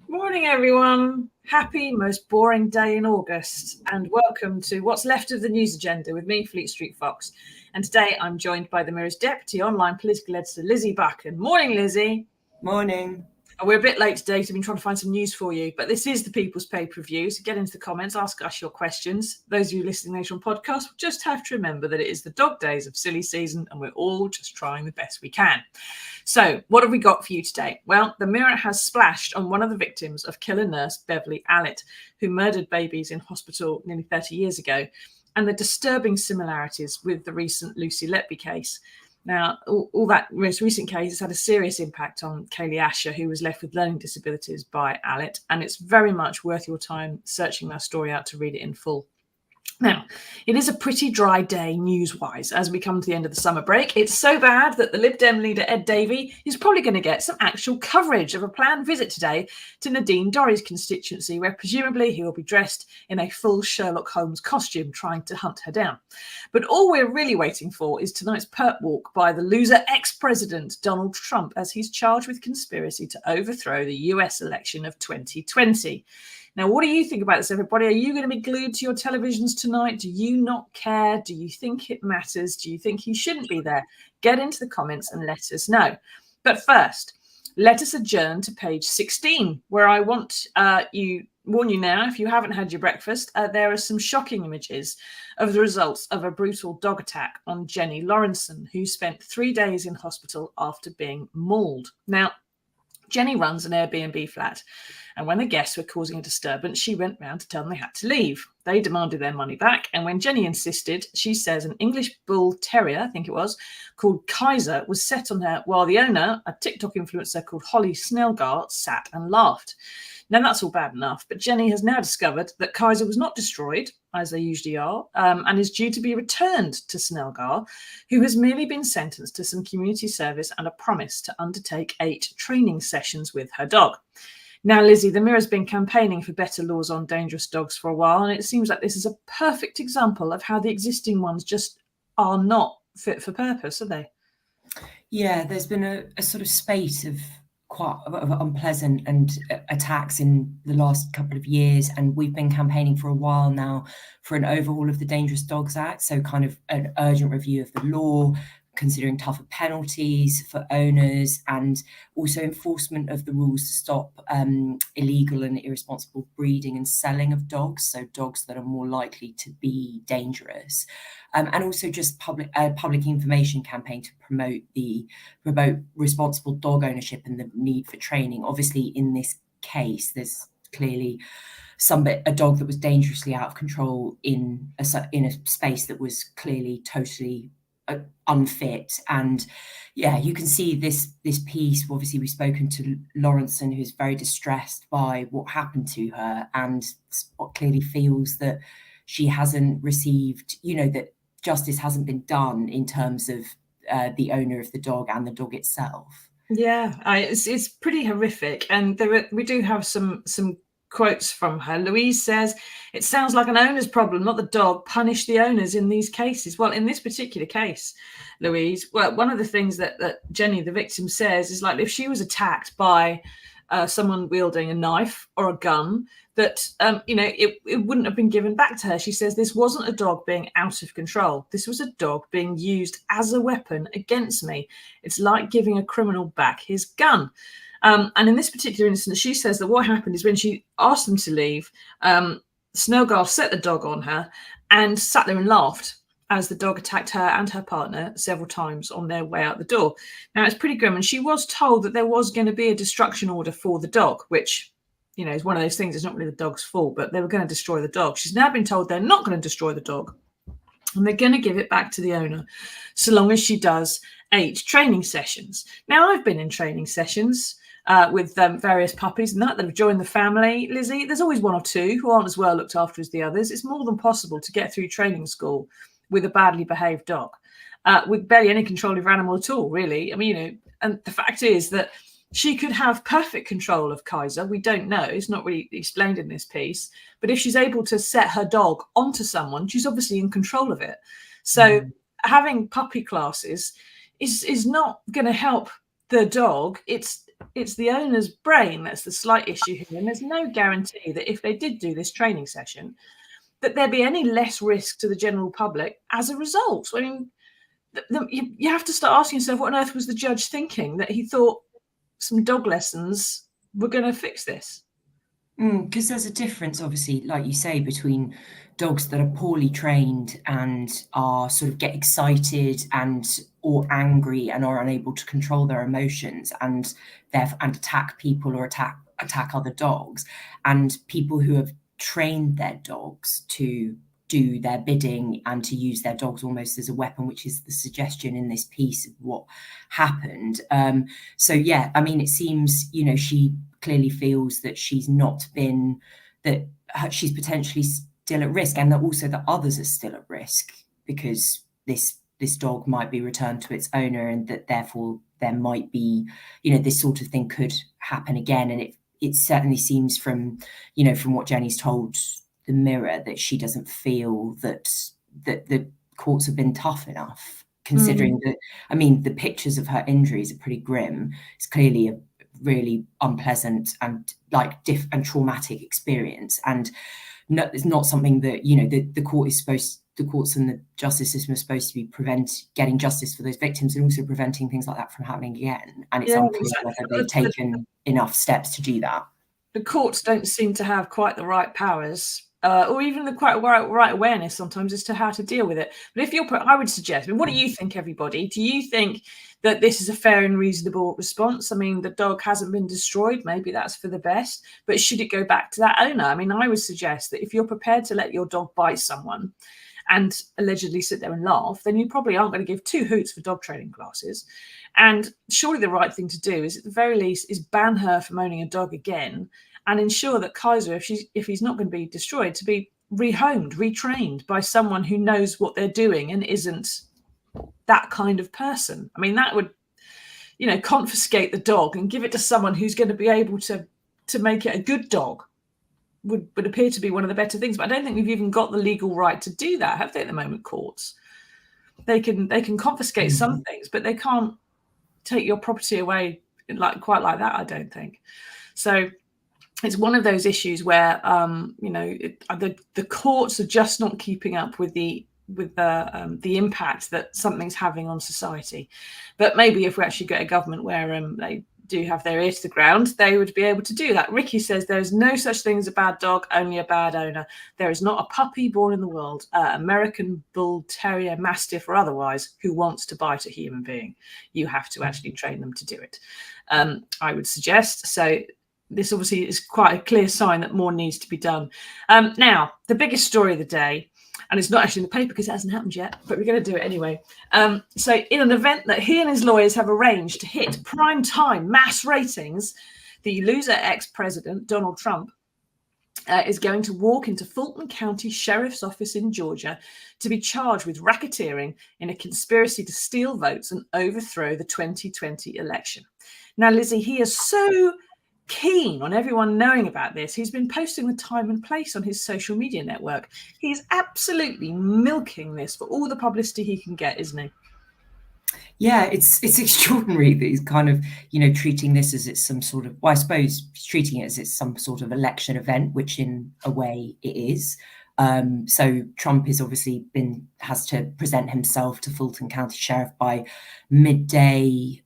Morning, everyone. Happy, most boring day in August, and welcome to What's Left of the News Agenda with me, Fleet Street Fox. And today I'm joined by the Mirror's Deputy Online Political Editor, Lizzy Buchan. Morning, Lizzy. Morning. We're a bit late today, so I've been trying to find some news for you, but this is the People's Pay-Per-View, so get into the comments, ask us your questions. Those of you listening later on podcast will just have to remember that it is the dog days of silly season, and we're all just trying the best we can. So what have we got for you today? Well, the Mirror has splashed on one of the victims of killer nurse Beverly Allett, who murdered babies in hospital nearly 30 years ago, and the disturbing similarities with the recent Lucy Letby case. Now, all that most recent case has had a serious impact on Kaylee Asher, who was left with learning disabilities by Allett, and it's very much worth your time searching that story out to read it in full. Now, it is a pretty dry day news-wise as we come to the end of the summer break. It's so bad that the Lib Dem leader Ed Davey is probably going to get some actual coverage of a planned visit today to Nadine Dorries' constituency, where presumably he will be dressed in a full Sherlock Holmes costume trying to hunt her down. But all we're really waiting for is tonight's perp walk by the loser ex-president Donald Trump as he's charged with conspiracy to overthrow the US election of 2020. Now, what do you think about this, everybody? Are you going to be glued to your televisions tonight? Do you not care? Do you think it matters? Do you think he shouldn't be there? Get into the comments and let us know. But first, let us adjourn to page 16, where I want warn you now, if you haven't had your breakfast, there are some shocking images of the results of a brutal dog attack on Jenny Lawrenson, who spent 3 days in hospital after being mauled. Now, Jenny runs an Airbnb flat, and when the guests were causing a disturbance, she went round to tell them they had to leave. They demanded their money back, and when Jenny insisted, she says an English bull terrier, I think it was, called Kaiser, was set on her while the owner, a TikTok influencer called Holly Snellgar, sat and laughed. Now, that's all bad enough, but Jenny has now discovered that Kaiser was not destroyed, as they usually are, and is due to be returned to Snellgar, who has merely been sentenced to some community service and a promise to undertake 8 training sessions with her dog. Now, Lizzy, the Mirror's been campaigning for better laws on dangerous dogs for a while, and it seems like this is a perfect example of how the existing ones just are not fit for purpose, are they? Yeah, there's been a sort of spate of quite unpleasant and attacks in the last couple of years, and we've been campaigning for a while now for an overhaul of the Dangerous Dogs Act, so kind of an urgent review of the law, considering tougher penalties for owners, and also enforcement of the rules to stop illegal and irresponsible breeding and selling of dogs, so dogs that are more likely to be dangerous, and also just public information campaign to promote responsible dog ownership and the need for training. Obviously, in this case, there's clearly a dog that was dangerously out of control in a space that was clearly totally unfit. And yeah, you can see this piece. Obviously, we've spoken to Lawrenson, who's very distressed by what happened to her, and clearly feels that she hasn't received, that justice hasn't been done in terms of the owner of the dog and the dog itself. Yeah, it's pretty horrific, and we do have some quotes from her. Louise says, "It sounds like an owner's problem, not the dog. Punish the owners in these cases." Well, in this particular case, Louise, one of the things that Jenny, the victim, says is, like, if she was attacked by someone wielding a knife or a gun, that it wouldn't have been given back to her. She says this wasn't a dog being out of control. This was a dog being used as a weapon against me. It's like giving a criminal back his gun. And in this particular instance, she says that what happened is when she asked them to leave, Snellgar set the dog on her and sat there and laughed as the dog attacked her and her partner several times on their way out the door. Now, it's pretty grim, and she was told that there was going to be a destruction order for the dog, which you know, it's one of those things. It's not really the dog's fault, but they were going to destroy the dog. She's now been told they're not going to destroy the dog, and they're going to give it back to the owner, so long as she does 8 training sessions. Now, I've been in training sessions with various puppies and that have joined the family. Lizzy, there's always 1 or 2 who aren't as well looked after as the others. It's more than possible to get through training school with a badly behaved dog, with barely any control of your animal at all, really. I mean, you know, and the fact is that she could have perfect control of Kaiser. We don't know. It's not really explained in this piece. But if she's able to set her dog onto someone, she's obviously in control of it. So having puppy classes is not going to help the dog. It's the owner's brain that's the slight issue here. And there's no guarantee that if they did do this training session, that there'd be any less risk to the general public as a result. I mean, you have to start asking yourself, what on earth was the judge thinking, that he thought some dog lessons were going to fix this? Because there's a difference, obviously, like you say, between dogs that are poorly trained and are sort of get excited or angry and are unable to control their emotions and attack people or attack other dogs, and people who have trained their dogs to do their bidding and to use their dogs almost as a weapon, which is the suggestion in this piece of what happened. So yeah, I mean, it seems, you know, she clearly feels that she's potentially still at risk, and that also that others are still at risk because this dog might be returned to its owner, and that therefore there might be, you know, this sort of thing could happen again. And it certainly seems from what Jenny's told the Mirror that she doesn't feel that the courts have been tough enough, considering that, I mean, the pictures of her injuries are pretty grim. It's clearly a really unpleasant and and traumatic experience, and it's not something that, you know, the courts and the justice system are supposed to be getting justice for those victims and also preventing things like that from happening again. And it's unclear whether they've taken enough steps to do that. The courts don't seem to have quite the right powers, or even the quite right awareness sometimes as to how to deal with it. But I would suggest, I mean, what do you think, everybody? Do you think that this is a fair and reasonable response? I mean, the dog hasn't been destroyed. Maybe that's for the best. But should it go back to that owner? I mean, I would suggest that if you're prepared to let your dog bite someone and allegedly sit there and laugh, then you probably aren't going to give 2 hoots for dog training classes. And surely the right thing to do is, at the very least, is ban her from owning a dog again, and ensure that Kaiser, if he's not going to be destroyed, to be rehomed, retrained by someone who knows what they're doing and isn't that kind of person. I mean, that would, you know, confiscate the dog and give it to someone who's going to be able to make it a good dog. Would appear to be one of the better things. But I don't think we've even got the legal right to do that, have they, at the moment, courts? They can confiscate some things, but they can't take your property away quite like that, I don't think. So it's one of those issues where you know, the courts are just not keeping up with the impact that something's having on society. But maybe if we actually get a government where they do have their ear to the ground, they would be able to do that. Ricky says there is no such thing as a bad dog, only a bad owner. There is not a puppy born in the world, American Bull Terrier, Mastiff or otherwise, who wants to bite a human being. You have to actually train them to do it, I would suggest. So this obviously is quite a clear sign that more needs to be done. Now, the biggest story of the day, and it's not actually in the paper because it hasn't happened yet, but we're going to do it anyway. So in an event that he and his lawyers have arranged to hit prime time mass ratings, the loser ex-president, Donald Trump, is going to walk into Fulton County Sheriff's Office in Georgia to be charged with racketeering in a conspiracy to steal votes and overthrow the 2020 election. Now, Lizzy, he is so keen on everyone knowing about this. He's been posting the time and place on his social media network. He's absolutely milking this for all the publicity he can get, isn't he? Yeah, it's extraordinary that he's kind of, you know, treating this as it's some sort of, well, I suppose he's treating it as it's some sort of election event, which in a way it is. So Trump is obviously has to present himself to Fulton County Sheriff by midday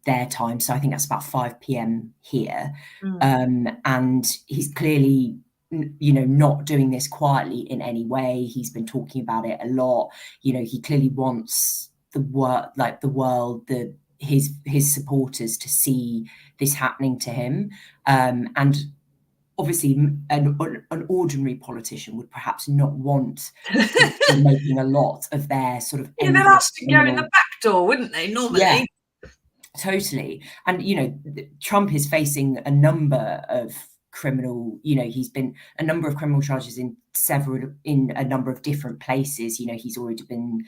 their time. So I think that's about 5 p.m. here. And he's clearly, you know, not doing this quietly in any way. He's been talking about it a lot. You know, he clearly wants the world, his supporters to see this happening to him. And obviously an ordinary politician would perhaps not want to be making a lot of their sort of they'd ask to go in the back door, wouldn't they, normally? Yeah, totally. And Trump is facing a number of criminal, he's been a number of criminal charges in a number of different places. He's already been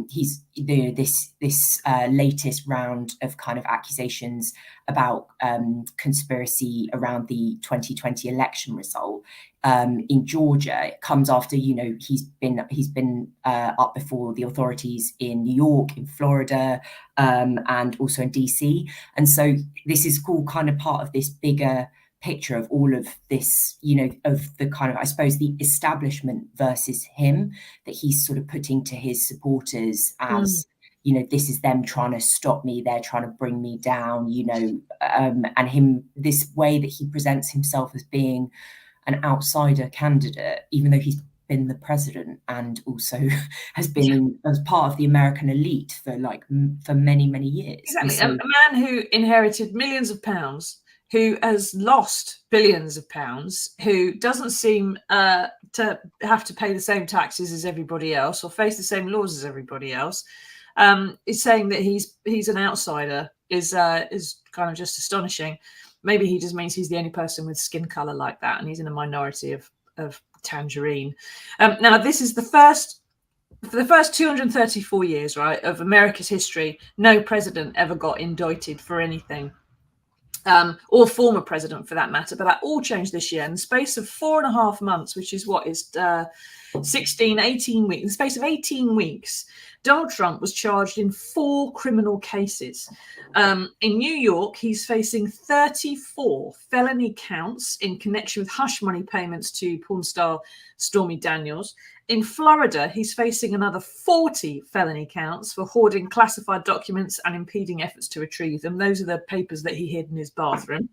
this latest round of kind of accusations about conspiracy around the 2020 election result in Georgia. It comes after he's been up before the authorities in New York, in Florida, and also in DC. And so this is all kind of part of this bigger picture of all of this, of the kind of, I suppose, the establishment versus him, that he's sort of putting to his supporters as, this is them trying to stop me, they're trying to bring me down, and him, this way that he presents himself as being an outsider candidate, even though he's been the president and also has been as part of the American elite for many, many years. Exactly. So, a man who inherited millions of pounds, who has lost billions of pounds, who doesn't seem to have to pay the same taxes as everybody else or face the same laws as everybody else, is saying that he's an outsider is kind of just astonishing. Maybe he just means he's the only person with skin color like that, and he's in a minority of tangerine. Now, this is for the first 234 years, right, of America's history, no president ever got indicted for anything. Or former president for that matter, but that all changed this year in the space of 4.5 months, which is 18 weeks. In the space of 18 weeks, Donald Trump was charged in 4 criminal cases. In New York, he's facing 34 felony counts in connection with hush money payments to porn star Stormy Daniels. In Florida, he's facing another 40 felony counts for hoarding classified documents and impeding efforts to retrieve them. Those are the papers that he hid in his bathroom.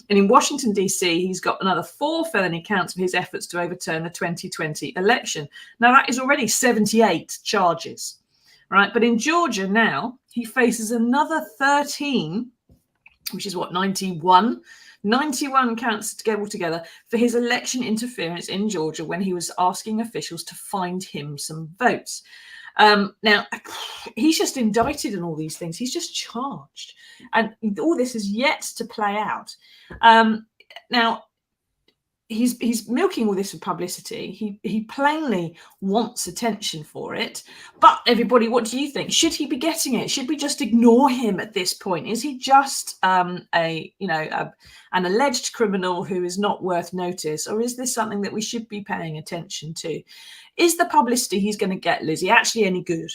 And in Washington, D.C., he's got another 4 felony counts for his efforts to overturn the 2020 election. Now, that is already 78 charges, right? But in Georgia now, he faces another 13, which is 91 counts altogether for his election interference in Georgia when he was asking officials to find him some votes. Now, he's just indicted in all these things. He's just charged. And all this is yet to play out. Now, he's milking all this for publicity. He plainly wants attention for it. But everybody, what do you think? Should he be getting it? Should we just ignore him at this point? Is he just an alleged criminal who is not worth notice, or is this something that we should be paying attention to? Is the publicity he's going to get, Lizzie, actually any good?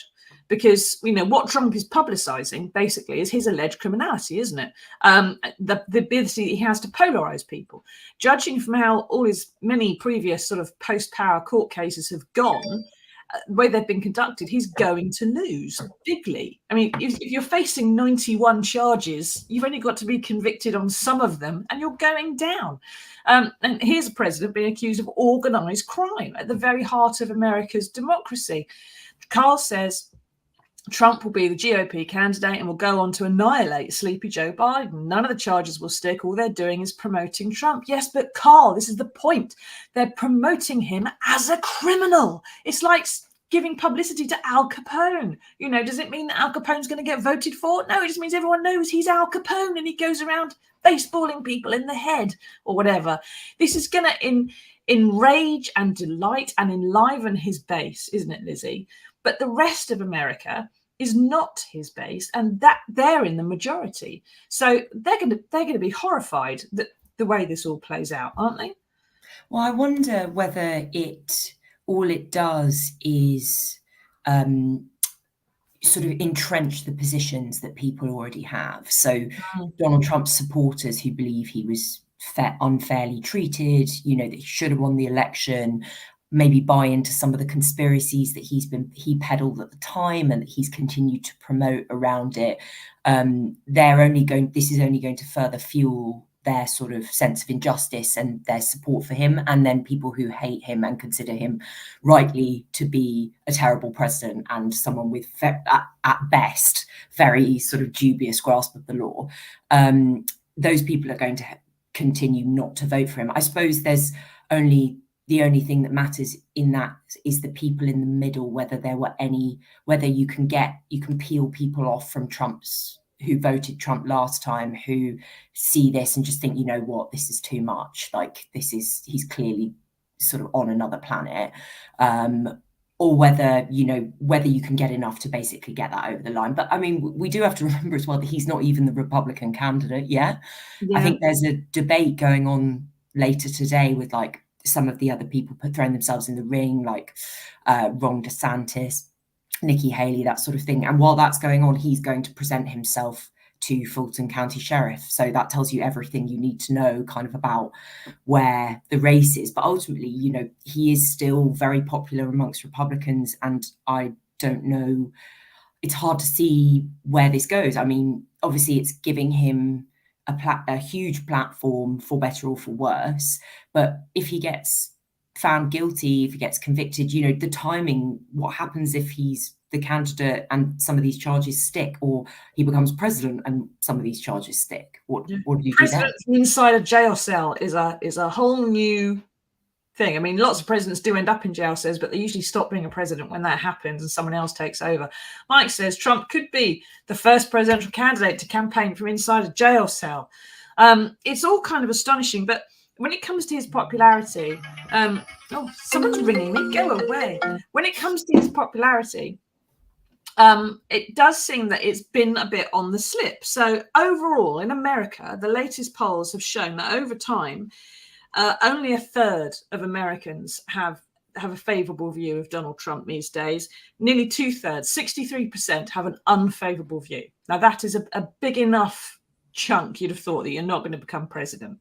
Because what Trump is publicizing basically is his alleged criminality, isn't it? The ability he has to polarize people. Judging from how all his many previous sort of post-power court cases have gone, the way they've been conducted, he's going to lose bigly. I mean, if you're facing 91 charges, you've only got to be convicted on some of them, and you're going down. And here's a president being accused of organized crime at the very heart of America's democracy. Carl says Trump will be the GOP candidate and will go on to annihilate sleepy Joe Biden. None of the charges will stick. All they're doing is promoting Trump. Yes, but Carl, this is the point. They're promoting him as a criminal. It's like giving publicity to Al Capone. Does it mean that Al Capone's going to get voted for? No, it just means everyone knows he's Al Capone and he goes around baseballing people in the head or whatever. This is going to enrage and delight and enliven his base, isn't it, Lizzie? But the rest of America is not his base, and that they're in the majority. So they're going to be horrified that the way this all plays out, aren't they? Well, I wonder whether all it does is sort of entrench the positions that people already have. So Donald Trump's supporters who believe he was unfairly treated, that he should have won the election, maybe buy into some of the conspiracies that he peddled at the time and that he's continued to promote around it. This is only going to further fuel their sort of sense of injustice and their support for him, and then people who hate him and consider him rightly to be a terrible president and someone with, at best, very sort of dubious grasp of the law. Those people are going to continue not to vote for him. I suppose the only thing that matters in that is the people in the middle, whether you can peel people off from who voted Trump last time, who see this and just think, you know what, this is too much. Like, he's clearly sort of on another planet. Or whether you can get enough to basically get that over the line. But I mean, we do have to remember as well that he's not even the Republican candidate yet. Yeah. I think there's a debate going on later today with like some of the other people throwing themselves in the ring, like Ron DeSantis, Nikki Haley, that sort of thing. And while that's going on, he's going to present himself to Fulton County Sheriff. So that tells you everything you need to know kind of about where the race is. But ultimately, you know, he is still very popular amongst Republicans. And I don't know, it's hard to see where this goes. I mean, obviously it's giving him a huge platform, for better or for worse. But if he gets found guilty, if he gets convicted, you know, the timing, what happens if he's the candidate and some of these charges stick, or he becomes president and some of these charges stick? What do you do then? Inside a jail cell is a whole new thing. I mean, lots of presidents do end up in jail cells, but they usually stop being a president when that happens and someone else takes over. Mike says Trump could be the first presidential candidate to campaign from inside a jail cell. It's all kind of astonishing, but when it comes to his popularity, oh, someone's ringing me, go away. When it comes to his popularity, it does seem that it's been a bit on the slip. So overall, in America, the latest polls have shown that over time, only a third of Americans have a favourable view of Donald Trump these days. Nearly 2/3, 63%, have an unfavourable view. Now, that is a big enough chunk, you'd have thought, that you're not going to become president.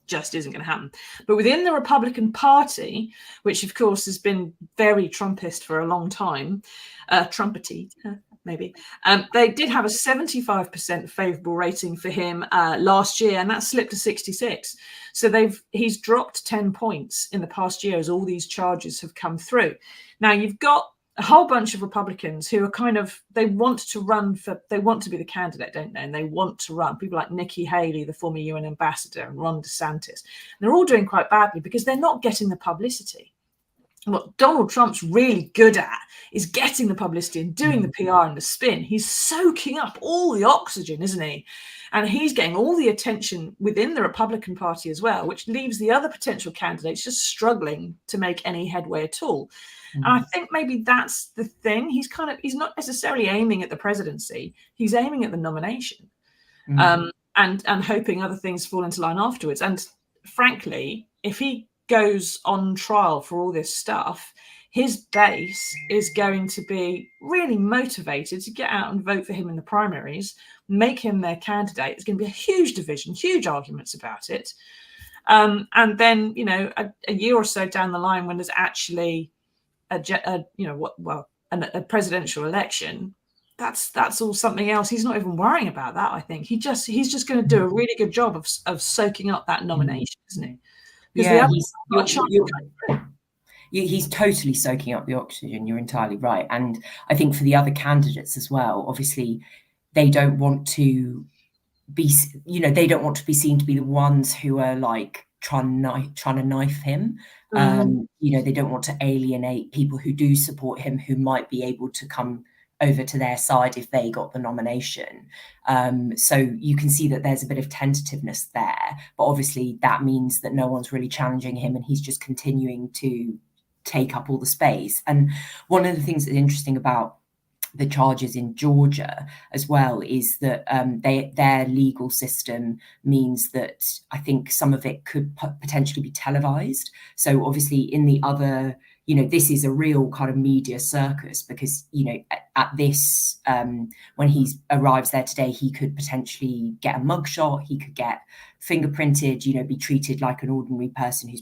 Just isn't going to happen. But within the Republican Party, which of course has been very Trumpist for a long time, Trumpety maybe, they did have a 75% favourable rating for him last year, and that slipped to 66. So he's dropped 10 points in the past year as all these charges have come through. Now you've got a whole bunch of Republicans who are they want to be the candidate, don't they? And they want to run. People like Nikki Haley, the former UN ambassador, and Ron DeSantis. And they're all doing quite badly because they're not getting the publicity. What Donald Trump's really good at is getting the publicity and doing the PR and the spin. He's soaking up all the oxygen, isn't he? And he's getting all the attention within the Republican Party as well, which leaves the other potential candidates just struggling to make any headway at all. And I think maybe that's the thing. He's not necessarily aiming at the presidency. He's aiming at the nomination, and hoping other things fall into line afterwards. And frankly, if he goes on trial for all this stuff, his base is going to be really motivated to get out and vote for him in the primaries, make him their candidate. It's going to be a huge division, huge arguments about it. And then, you know, a year or so down the line, when there's actually a presidential election, that's all something else. He's not even worrying about that. I think he's just going to do a really good job of soaking up that nomination, isn't he? Yeah, he's totally soaking up the oxygen. You're entirely right. And I think for the other candidates as well, obviously, they don't want to be seen to be the ones who are like trying to knife him. They don't want to alienate people who do support him, who might be able to come over to their side if they got the nomination. So you can see that there's a bit of tentativeness there, but obviously that means that no one's really challenging him and he's just continuing to take up all the space. And one of the things that's interesting about the charges in Georgia as well is that their legal system means that I think some of it could potentially be televised. So obviously in the other, you know, this is a real kind of media circus because, you know, at this, when he arrives there today, he could potentially get a mugshot, he could get fingerprinted, you know, be treated like an ordinary person who's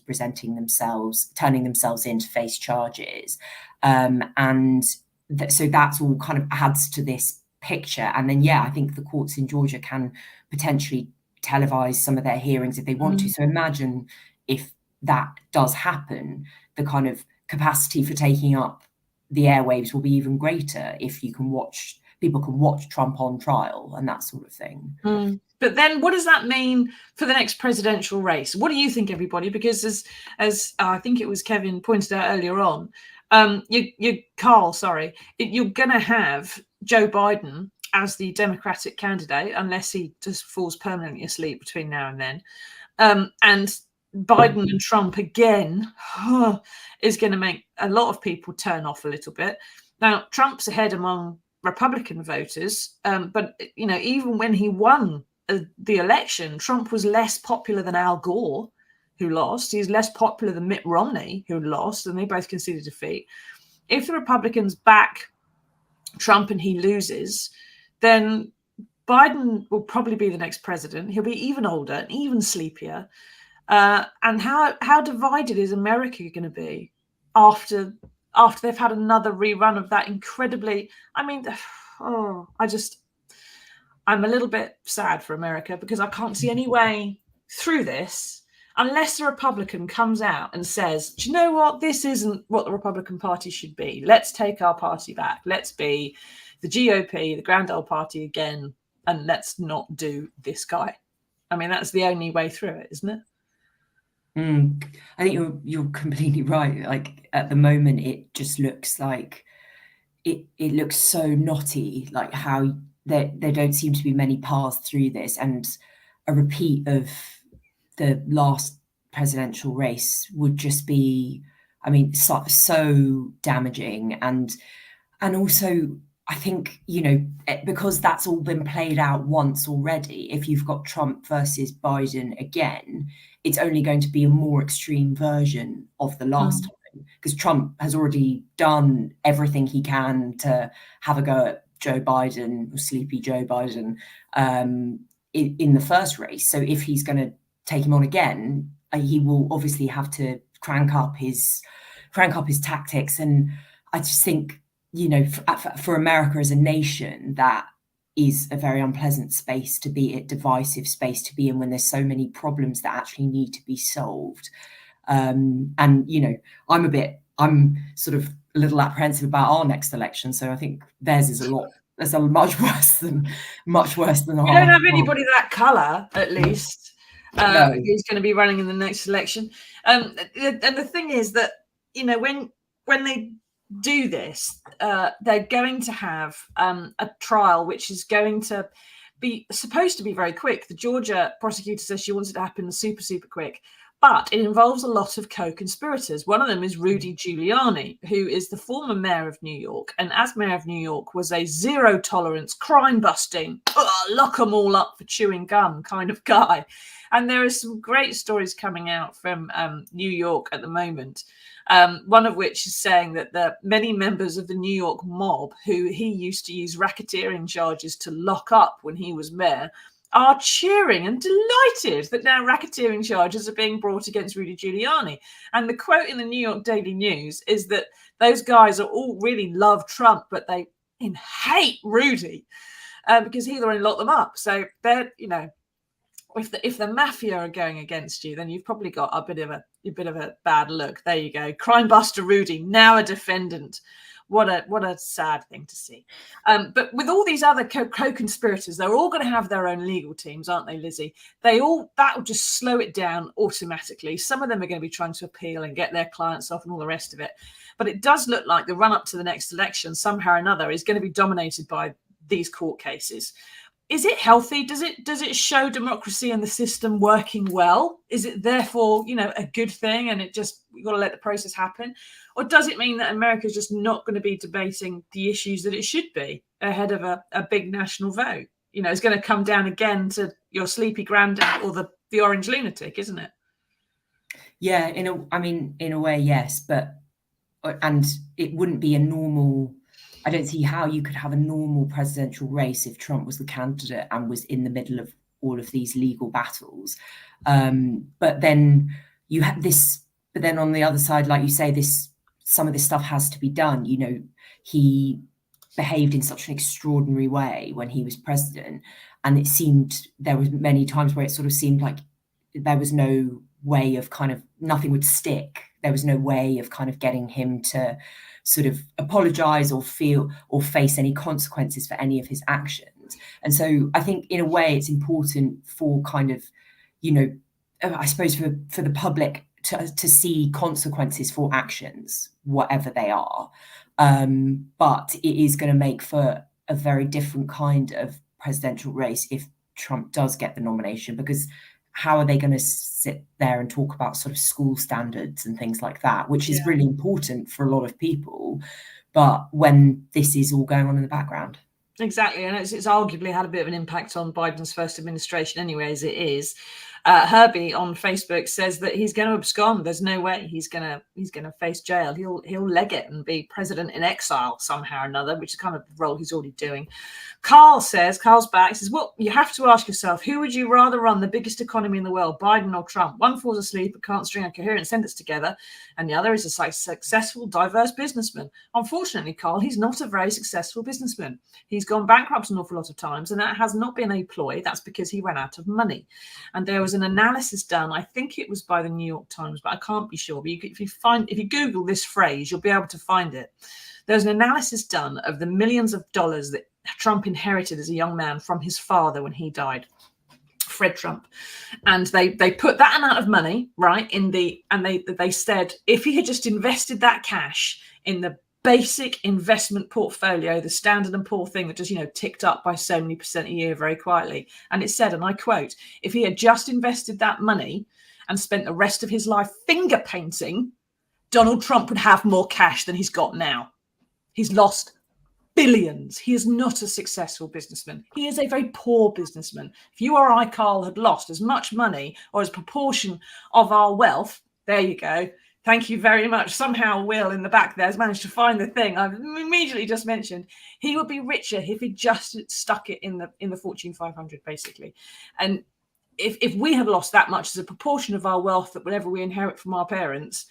turning themselves in to face charges. So that's all kind of adds to this picture. And then, yeah, I think the courts in Georgia can potentially televise some of their hearings if they want to. So imagine if that does happen, the kind of capacity for taking up the airwaves will be even greater if people can watch Trump on trial and that sort of thing. But then what does that mean for the next presidential race? What do you think, everybody? Because as I think it was Kevin pointed out earlier on, you're going to have Joe Biden as the Democratic candidate, unless he just falls permanently asleep between now and then. And Biden and Trump again is going to make a lot of people turn off a little bit. Now, Trump's ahead among Republican voters, but even when he won the election, Trump was less popular than Al Gore, who lost. He's less popular than Mitt Romney, who lost, and they both conceded defeat. If the Republicans back Trump and he loses, then Biden will probably be the next president. He'll be even older and even sleepier. And how divided is America going to be after they've had another rerun of that incredibly, I'm a little bit sad for America, because I can't see any way through this unless the Republican comes out and says, do you know what? This isn't what the Republican Party should be. Let's take our party back. Let's be the GOP, the Grand Old Party again, and let's not do this guy. I mean, that's the only way through it, isn't it? I think you're completely right. Like, at the moment, it just looks like it looks so knotty, like how there don't seem to be many paths through this, and a repeat of the last presidential race would just be, so damaging. And also, I think, because that's all been played out once already, if you've got Trump versus Biden again, it's only going to be a more extreme version of the last time, because Trump has already done everything he can to have a go at Joe Biden, or sleepy Joe Biden, in the first race. So if he's going to take him on again, he will obviously have to crank up his tactics. And I just think, for America as a nation, that is a very unpleasant space to be, a divisive space to be in, when there's so many problems that actually need to be solved. And I'm sort of a little apprehensive about our next election. So I think theirs is much worse than ours. We don't have anybody that colour, at least, No. who's going to be running in the next election. And the thing is that, when they do this, they're going to have a trial which is going to be supposed to be very quick. The Georgia prosecutor says she wants it to happen super, super quick, but it involves a lot of co-conspirators. One of them is Rudy Giuliani, who is the former mayor of New York, and as mayor of New York was a zero tolerance, crime busting, lock them all up for chewing gum kind of guy. And there are some great stories coming out from New York at the moment. One of which is saying that the many members of the New York mob, who he used to use racketeering charges to lock up when he was mayor, are cheering and delighted that now racketeering charges are being brought against Rudy Giuliani. And the quote in the New York Daily News is that those guys are all really love Trump, but they hate Rudy because he'll only lock them up. So they're, if the mafia are going against you, then you've probably got a bit of a bad look. There you go. Crime buster Rudy, now a defendant. What a sad thing to see. But with all these other co-conspirators, they're all going to have their own legal teams, aren't they, Lizzie? That will just slow it down automatically. Some of them are going to be trying to appeal and get their clients off and all the rest of it. But it does look like the run up to the next election, somehow or another, is going to be dominated by these court cases. Is it healthy? Does it show democracy and the system working well? Is it therefore, a good thing, and we've got to let the process happen? Or does it mean that America is just not going to be debating the issues that it should be ahead of a big national vote? It's going to come down again to your sleepy granddad or the orange lunatic, isn't it? Yeah, in a way, yes, and it wouldn't be a normal. I don't see how you could have a normal presidential race if Trump was the candidate and was in the middle of all of these legal battles. But then you have this. But then on the other side, like you say, some of this stuff has to be done. He behaved in such an extraordinary way when he was president, And it seemed there was many times where it sort of seemed like there was no way of kind of, nothing would stick. There was no way of kind of getting him to sort of apologize or feel or face any consequences for any of his actions. And so I think in a way it's important for kind of, you know, I suppose for the public to see consequences for actions, whatever they are. But it is going to make for a very different kind of presidential race if Trump does get the nomination, because how are they going to sit there and talk about sort of school standards and things like that, which is really important for a lot of people, but when this is all going on in the background. Exactly, and it's arguably had a bit of an impact on Biden's first administration anyway, as it is. Herbie on Facebook says that he's going to abscond. There's no way he's going to face jail. He'll leg it and be president in exile somehow or another, which is kind of the role he's already doing. Carl's back. He says, well, you have to ask yourself, who would you rather run the biggest economy in the world, Biden or Trump? One falls asleep and can't string a coherent sentence together, and the other is a successful, diverse businessman. Unfortunately, Carl, he's not a very successful businessman. He's gone bankrupt an awful lot of times, and that has not been a ploy. That's because he ran out of money. And there was an analysis done, I think it was by the New York Times, but I can't be sure. But if you Google this phrase, you'll be able to find it. There's an analysis done of the millions of dollars that Trump inherited as a young man from his father when he died, Fred Trump. And they put that amount of money, right, they said if he had just invested that cash in the basic investment portfolio, the Standard & Poor's thing that just, ticked up by so many % a year very quietly. And it said, and I quote, if he had just invested that money and spent the rest of his life finger painting, Donald Trump would have more cash than he's got now. He's lost billions. He is not a successful businessman. He is a very poor businessman. If you or I, Carl, had lost as much money or as a proportion of our wealth, there you go. Thank you very much. Somehow Will in the back there has managed to find the thing I've immediately just mentioned. He would be richer if he just stuck it in the Fortune 500, basically. And if we had lost that much as a proportion of our wealth, that whatever we inherit from our parents,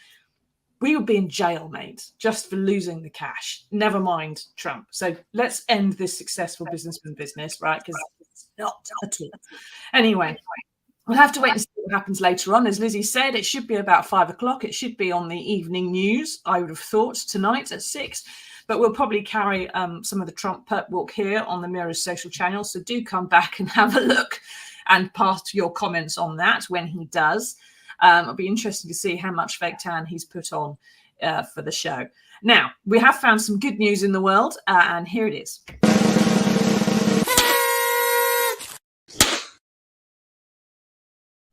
we would be in jail, mate, just for losing the cash. Never mind Trump. So let's end this successful businessman business, right? Because it's not at all. Anyway, we'll have to wait and see what happens later on. As Lizzy said, it should be about 5 o'clock. It should be on the evening news, I would have thought, tonight at 6. But we'll probably carry some of the Trump perp walk here on the Mirror's social channel. So do come back and have a look and pass your comments on that when he does. It'll be interesting to see how much fake tan he's put on for the show. Now, we have found some good news in the world, and here it is.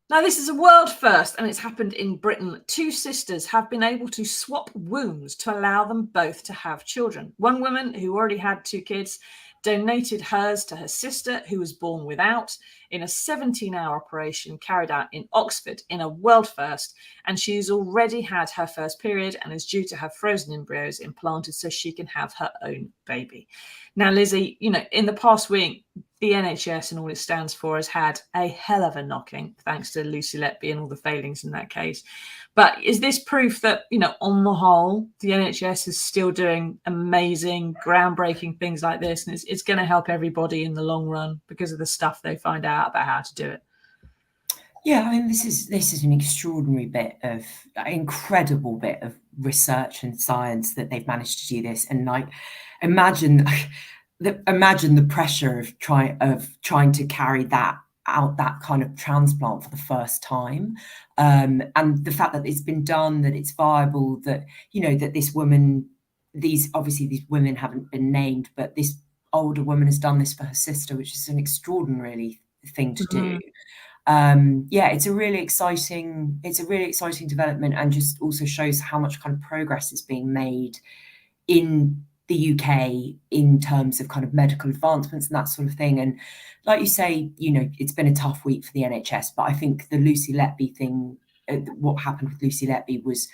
Now, this is a world first, and it's happened in Britain. 2 sisters have been able to swap wombs to allow them both to have children. One woman who already had 2 kids donated hers to her sister, who was born without, in a 17-hour operation carried out in Oxford in a world first. And she's already had her first period and is due to have frozen embryos implanted so she can have her own baby. Now, Lizzy, in the past week, the NHS and all it stands for has had a hell of a knocking, thanks to Lucy Letby and all the failings in that case. But is this proof that, on the whole, the NHS is still doing amazing, groundbreaking things like this, and it's going to help everybody in the long run because of the stuff they find out about how to do it? Yeah, I mean, this is an incredible bit of research and science that they've managed to do this, and imagine the pressure of trying to carry that out, that kind of transplant for the first time, and the fact that it's been done, that it's viable, that that this woman, these women haven't been named, but this older woman has done this for her sister, which is an extraordinary thing to do. It's a really exciting development, and just also shows how much kind of progress is being made in the UK in terms of kind of medical advancements and that sort of thing. And like you say, it's been a tough week for the NHS, but I think the Lucy Letby thing, what happened with Lucy Letby was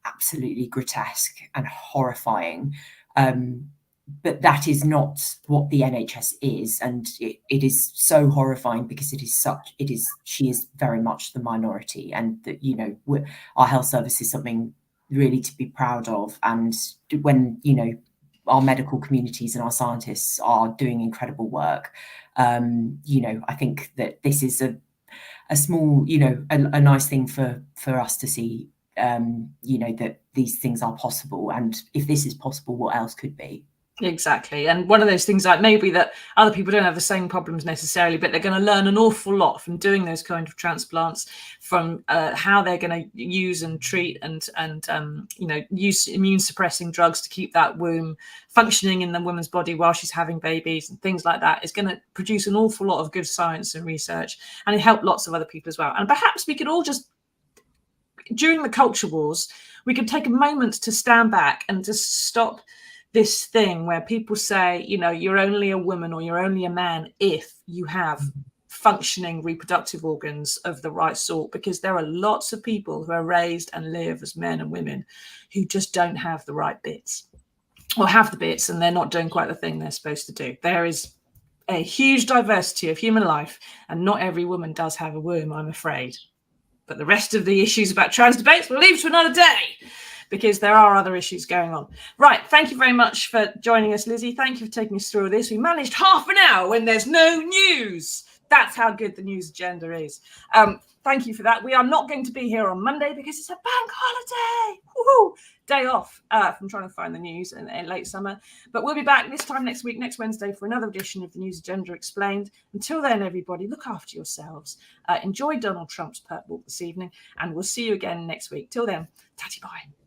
absolutely grotesque and horrifying. But that is not what the NHS is, and it is so horrifying because she is very much the minority, and that our health service is something really to be proud of. And when our medical communities and our scientists are doing incredible work. I think that this is a small, a nice thing for us to see, that these things are possible. And if this is possible, what else could be? Exactly. And one of those things like maybe that other people don't have the same problems necessarily, but they're going to learn an awful lot from doing those kind of transplants, from how they're going to use and treat and use immune suppressing drugs to keep that womb functioning in the woman's body while she's having babies and things like that. Is going to produce an awful lot of good science and research, and it helped lots of other people as well. And perhaps we could all just, during the culture wars, we could take a moment to stand back and just stop this thing where people say, you're only a woman or you're only a man if you have functioning reproductive organs of the right sort, because there are lots of people who are raised and live as men and women who just don't have the right bits, or have the bits and they're not doing quite the thing they're supposed to do. There is a huge diversity of human life, and not every woman does have a womb, I'm afraid. But the rest of the issues about trans debates we'll leave to another day, because there are other issues going on. Right. Thank you very much for joining us, Lizzy. Thank you for taking us through this. We managed half an hour when there's no news. That's how good the news agenda is. Thank you for that. We are not going to be here on Monday because it's a bank holiday. Woo-hoo! Day off from trying to find the news in late summer. But we'll be back this time next week, next Wednesday, for another edition of the News Agenda Explained. Until then, everybody, look after yourselves. Enjoy Donald Trump's perp walk this evening, and we'll see you again next week. Till then, tatty bye.